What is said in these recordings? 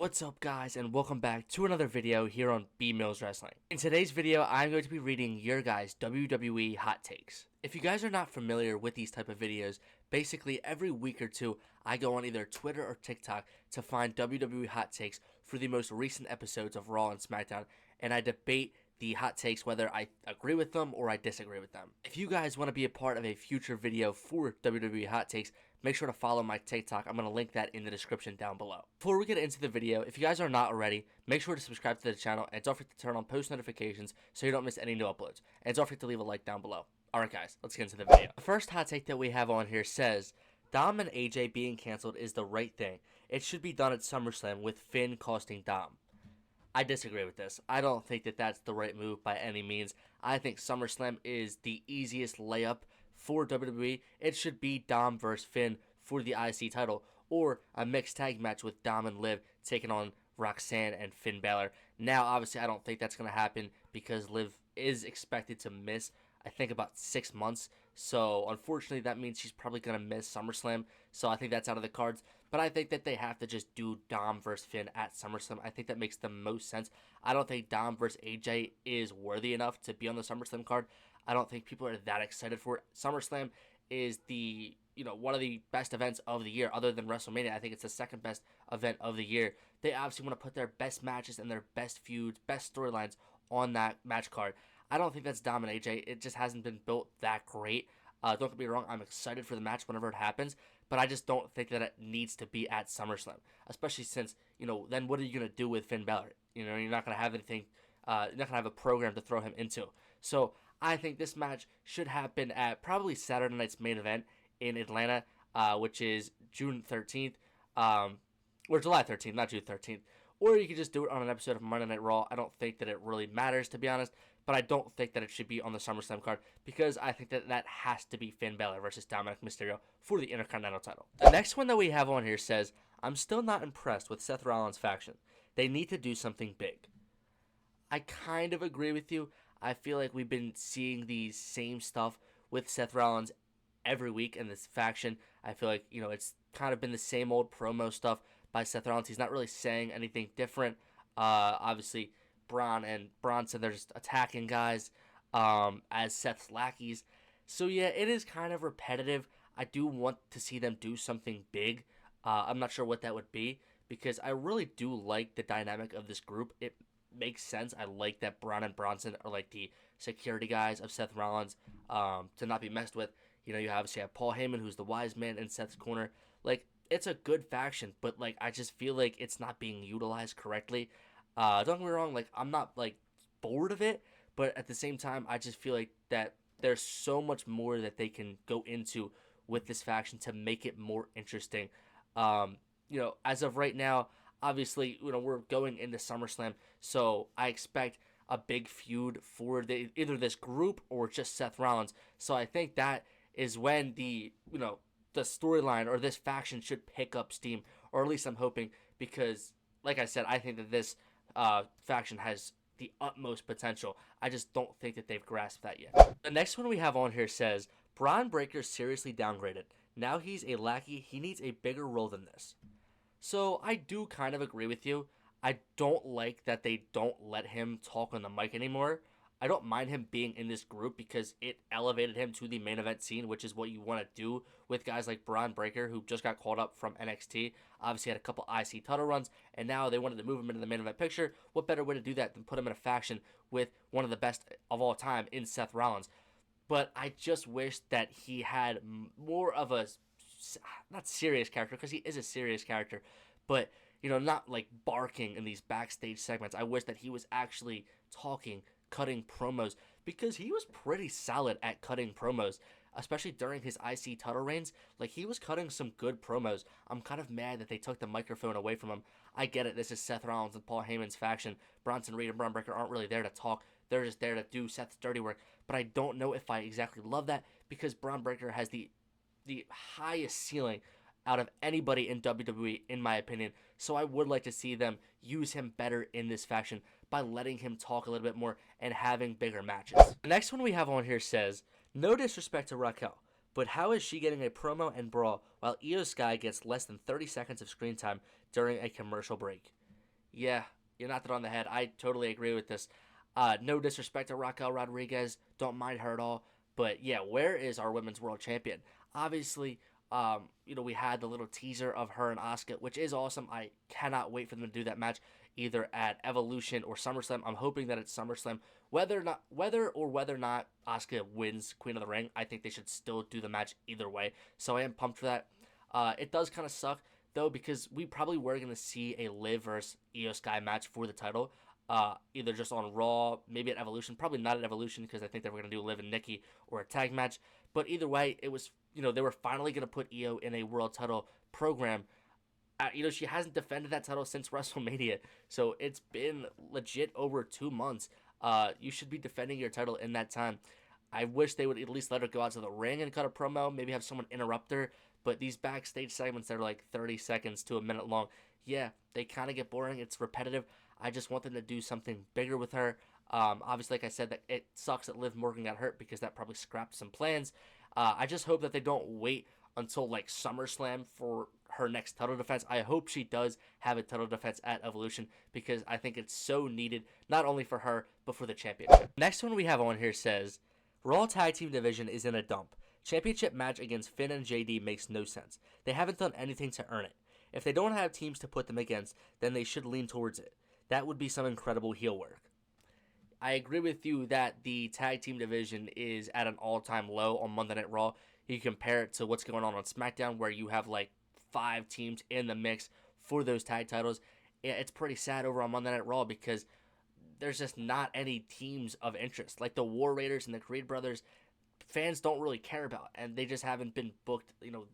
What's up guys, and welcome back to another video here on B Mills Wrestling. In today's video, I'm going to be reading your guys' WWE hot takes. If you guys are not familiar with these type of videos, basically every week or two, I go on either Twitter or TikTok to find WWE hot takes for the most recent episodes of Raw and SmackDown, and I debate the hot takes whether I agree with them or I disagree with them. If you guys want to be a part of a future video for WWE hot takes, make sure to follow my TikTok. I'm going to link that in the description down below. Before we get into the video, if you guys are not already, make sure to subscribe to the channel and don't forget to turn on post notifications so you don't miss any new uploads. And don't forget to leave a like down below. Alright guys, let's get into the video. The first hot take that we have on here says, Dom and AJ being cancelled is the right thing. It should be done at SummerSlam with Finn costing Dom. I disagree with this. I don't think that that's the right move by any means. I think SummerSlam is the easiest layup for WWE. It should be Dom versus Finn for the IC title, or a mixed tag match with Dom and Liv taking on Roxanne and Finn Balor. Now, obviously, I don't think that's going to happen because Liv is expected to miss, I think, about 6 months. So, unfortunately, that means she's probably going to miss SummerSlam. So, I think that's out of the cards. But I think that they have to just do Dom versus Finn at SummerSlam. I think that makes the most sense. I don't think Dom versus AJ is worthy enough to be on the SummerSlam card. I don't think people are that excited for it. SummerSlam is the, one of the best events of the year other than WrestleMania. I think it's the second best event of the year. They obviously want to put their best matches and their best feuds, best storylines on that match card. I don't think that's Dom and AJ. It just hasn't been built that great. Don't get me wrong, I'm excited for the match whenever it happens, but I just don't think that it needs to be at SummerSlam, especially since, then what are you going to do with Finn Balor? You're not going to have anything, you're not going to have a program to throw him into. So I think this match should happen at probably Saturday night's main event in Atlanta, which is June 13th, or July 13th, not June 13th. Or you could just do it on an episode of Monday Night Raw. I don't think that it really matters, to be honest, but I don't think that it should be on the SummerSlam card because I think that that has to be Finn Balor versus Dominic Mysterio for the Intercontinental title. The next one that we have on here says, I'm still not impressed with Seth Rollins' faction. They need to do something big. I kind of agree with you. I feel like we've been seeing the same stuff with Seth Rollins every week in this faction. I feel like, it's kind of been the same old promo stuff by Seth Rollins. He's not really saying anything different. Obviously, Braun and Bronson, they're just attacking guys as Seth's lackeys. So, yeah, it is kind of repetitive. I do want to see them do something big. I'm not sure what that would be because I really do like the dynamic of this group. It makes sense. I like that Braun and Bronson are like the security guys of Seth Rollins to not be messed with. You obviously have Paul Heyman, who's the wise man in Seth's corner. Like, it's a good faction, but, like, I just feel like it's not being utilized correctly. Don't get me wrong, like, I'm not, like, bored of it, but at the same time, I just feel like that there's so much more that they can go into with this faction to make it more interesting. As of right now, obviously, we're going into SummerSlam, so I expect a big feud for either this group or just Seth Rollins. So I think that is when the storyline or this faction should pick up steam, or at least I'm hoping, because, like I said, I think that this faction has the utmost potential. I just don't think that they've grasped that yet. The next one we have on here says, Braun Breaker seriously downgraded. Now he's a lackey. He needs a bigger role than this. So I do kind of agree with you. I don't like that they don't let him talk on the mic anymore. I don't mind him being in this group because it elevated him to the main event scene, which is what you want to do with guys like Braun Breaker, who just got called up from NXT. Obviously had a couple IC title runs, and now they wanted to move him into the main event picture. What better way to do that than put him in a faction with one of the best of all time in Seth Rollins? But I just wish that he had more of a, not serious character, because he is a serious character, but, not like barking in these backstage segments. I wish that he was actually talking, cutting promos, because he was pretty solid at cutting promos, especially during his IC title reigns. Like, he was cutting some good promos. I'm kind of mad that they took the microphone away from him. I get it, this is Seth Rollins and Paul Heyman's faction. Bronson Reed and Braun Breaker aren't really there to talk. They're just there to do Seth's dirty work. But I don't know if I exactly love that, because Braun Breaker has the highest ceiling out of anybody in WWE, in my opinion. So I would like to see them use him better in this faction by letting him talk a little bit more and having bigger matches. The next one we have on here says, no disrespect to Raquel, but how is she getting a promo and brawl while Io Sky gets less than 30 seconds of screen time during a commercial break? Yeah, you knocked it on the head. I totally agree with this. No disrespect to Raquel Rodriguez, don't mind her at all. But yeah, where is our women's world champion? Obviously, we had the little teaser of her and Asuka, which is awesome. I cannot wait for them to do that match either at Evolution or SummerSlam. I'm hoping that it's SummerSlam. Whether or not Asuka wins Queen of the Ring, I think they should still do the match either way. So I am pumped for that. It does kind of suck though, because we probably were going to see a Liv versus Io Sky match for the title, either just on Raw, maybe at Evolution, probably not at Evolution because I think they were going to do Liv and Nikki or a tag match. But either way, it was, they were finally going to put Io in a world title program. She hasn't defended that title since WrestleMania, so it's been legit over 2 months. You should be defending your title in that time. I wish they would at least let her go out to the ring and cut a promo, maybe have someone interrupt her. But these backstage segments that are like 30 seconds to a minute long, yeah, they kind of get boring. It's repetitive. I just want them to do something bigger with her. Obviously, like I said, that it sucks that Liv Morgan got hurt because that probably scrapped some plans. I just hope that they don't wait until like SummerSlam for her next title defense. I hope she does have a title defense at Evolution because I think it's so needed, not only for her, but for the championship. Next one we have on here says, Raw Tag Team Division is in a dump. Championship match against Finn and JD makes no sense. They haven't done anything to earn it. If they don't have teams to put them against, then they should lean towards it. That would be some incredible heel work. I agree with you that the tag team division is at an all-time low on Monday Night Raw. You compare it to what's going on SmackDown, where you have like 5 teams in the mix for those tag titles. It's pretty sad over on Monday Night Raw because there's just not any teams of interest. Like the War Raiders and the Creed Brothers, fans don't really care about, and they just haven't been booked,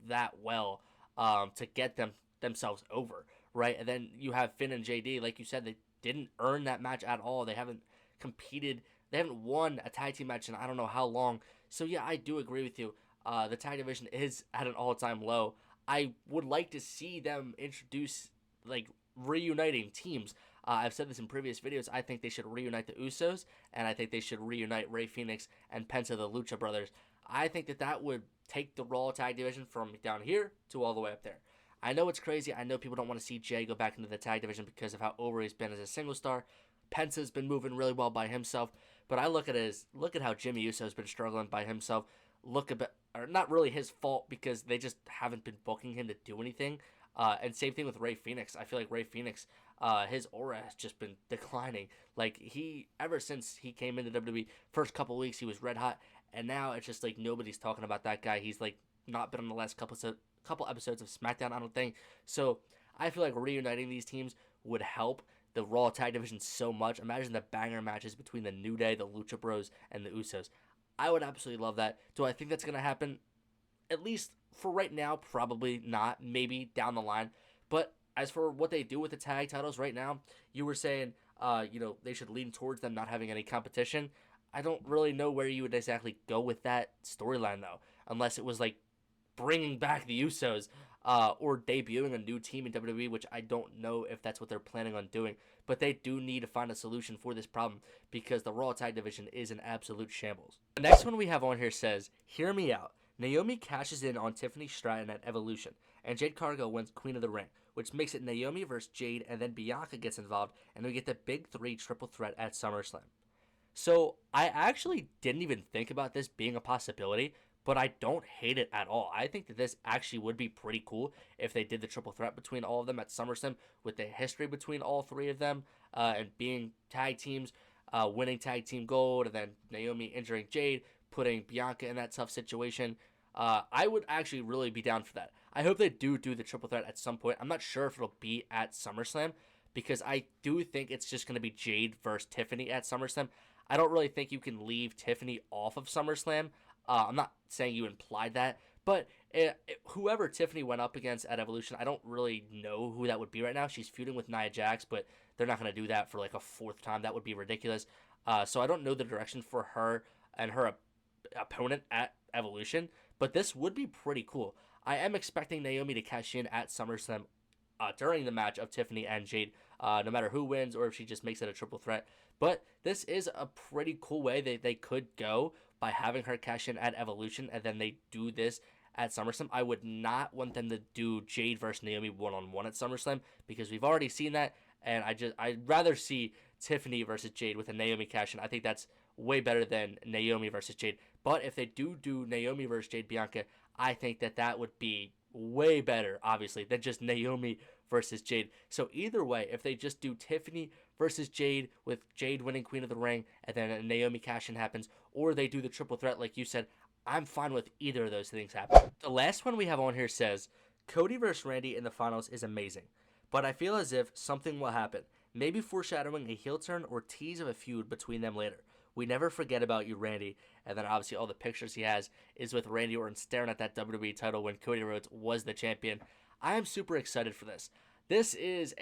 that well to get themselves over, right? And then you have Finn and JD, like you said, they didn't earn that match at all. They haven't competed. They haven't won a tag team match in I don't know how long. So yeah, I do agree with you. The tag division is at an all-time low. I would like to see them introduce like reuniting teams. I've said this in previous videos. I think they should reunite the Usos, and I think they should reunite Rey Fenix and Penta the Lucha Brothers. I think that would take the Raw Tag Division from down here to all the way up there. I know it's crazy. I know people don't want to see Jay go back into the tag division because of how over he's been as a single star. Penta's been moving really well by himself, but I look at how Jimmy Uso's been struggling by himself. Or not really his fault because they just haven't been booking him to do anything. And same thing with Rey Fenix. I feel like Rey Fenix, his aura has just been declining. Like ever since he came into WWE, first couple weeks he was red hot, and now it's just like nobody's talking about that guy. He's like not been on the last couple episodes of SmackDown, I don't think. So I feel like reuniting these teams would help the Raw Tag Division so much. Imagine the banger matches between the New Day, the Lucha Bros, and the Usos. I would absolutely love that. Do I think that's going to happen? At least for right now, probably not. Maybe down the line. But as for what they do with the tag titles right now, you were saying, they should lean towards them not having any competition. I don't really know where you would exactly go with that storyline, though, unless it was like bringing back the Usos or debuting a new team in WWE, which I don't know if that's what they're planning on doing. But they do need to find a solution for this problem because the Raw Tag Division is an absolute shambles. The next one we have on here says, hear me out. Naomi cashes in on Tiffany Stratton at Evolution, and Jade Cargill wins Queen of the Ring, which makes it Naomi versus Jade, and then Bianca gets involved, and we get the Big 3 triple threat at SummerSlam. So I actually didn't even think about this being a possibility, but I don't hate it at all. I think that this actually would be pretty cool if they did the triple threat between all of them at SummerSlam with the history between all 3 of them and being tag teams, winning tag team gold, and then Naomi injuring Jade, putting Bianca in that tough situation. I would actually really be down for that. I hope they do the triple threat at some point. I'm not sure if it'll be at SummerSlam because I do think it's just going to be Jade versus Tiffany at SummerSlam. I don't really think you can leave Tiffany off of SummerSlam. I'm not saying you implied that, but whoever Tiffany went up against at Evolution, I don't really know who that would be right now. She's feuding with Nia Jax, but they're not going to do that for like a 4th time. That would be ridiculous. So I don't know the direction for her and her opponent at Evolution, but this would be pretty cool. I am expecting Naomi to cash in at SummerSlam during the match of Tiffany and Jade, no matter who wins or if she just makes it a triple threat. But this is a pretty cool way they could go by having her cash in at Evolution, and then they do this at SummerSlam. I would not want them to do Jade versus Naomi one-on-one at SummerSlam because we've already seen that, and I'd rather see Tiffany versus Jade with a Naomi cash-in. I think that's way better than Naomi versus Jade. But if they do Naomi versus Jade Bianca, I think that would be way better, obviously, than just Naomi versus Jade. So either way, if they just do Tiffany versus Jade with Jade winning Queen of the Ring and then a Naomi cash-in happens, or they do the triple threat like you said, I'm fine with either of those things happening. The last one we have on here says, Cody versus Randy in the finals is amazing, but I feel as if something will happen. Maybe foreshadowing a heel turn or tease of a feud between them later. We never forget about you, Randy. And then obviously all the pictures he has is with Randy Orton staring at that WWE title when Cody Rhodes was the champion. I am super excited for this. This is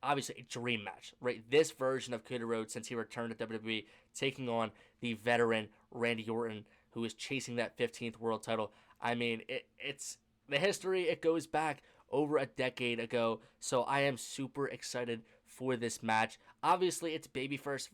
obviously a dream match, right? This version of Cody Rhodes since he returned to WWE, taking on the veteran Randy Orton, who is chasing that 15th world title. I mean, it's the history. It goes back over a decade ago, so I am super excited for this match. Obviously, it's babyface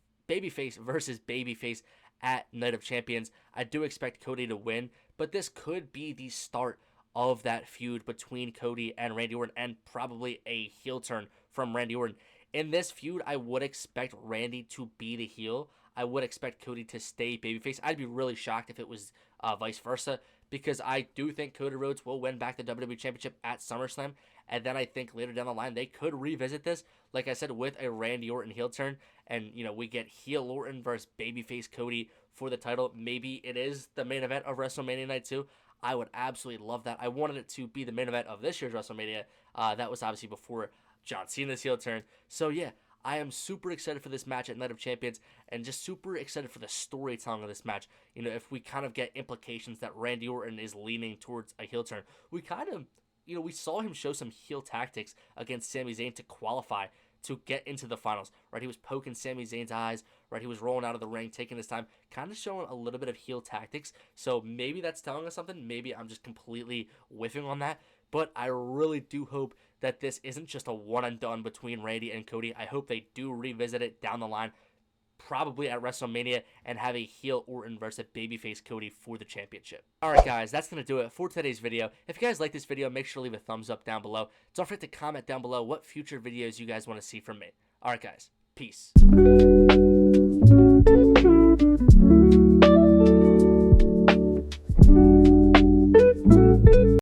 versus babyface at Night of Champions. I do expect Cody to win, but this could be the start of that feud between Cody and Randy Orton, and probably a heel turn from Randy Orton. In this feud, I would expect Randy to be the heel. I would expect Cody to stay babyface. I'd be really shocked if it was vice versa, because I do think Cody Rhodes will win back the WWE Championship at SummerSlam, and then I think later down the line they could revisit this, like I said, with a Randy Orton heel turn, and we get heel Orton versus babyface Cody for the title. Maybe it is the main event of WrestleMania Night 2. I would absolutely love that. I wanted it to be the main event of this year's WrestleMania. That was obviously before John Cena's heel turn. So yeah, I am super excited for this match at Night of Champions, and just super excited for the storytelling of this match. If we kind of get implications that Randy Orton is leaning towards a heel turn, we kind of, we saw him show some heel tactics against Sami Zayn to qualify to get into the finals, right? He was poking Sami Zayn's eyes, right? He was rolling out of the ring, taking his time, kind of showing a little bit of heel tactics. So maybe that's telling us something. Maybe I'm just completely whiffing on that. But I really do hope that this isn't just a one and done between Randy and Cody. I hope they do revisit it down the line, probably at WrestleMania, and have a heel Orton versus babyface Cody for the championship. Alright guys, that's going to do it for today's video. If you guys like this video, make sure to leave a thumbs up down below. Don't forget to comment down below what future videos you guys want to see from me. Alright guys, peace.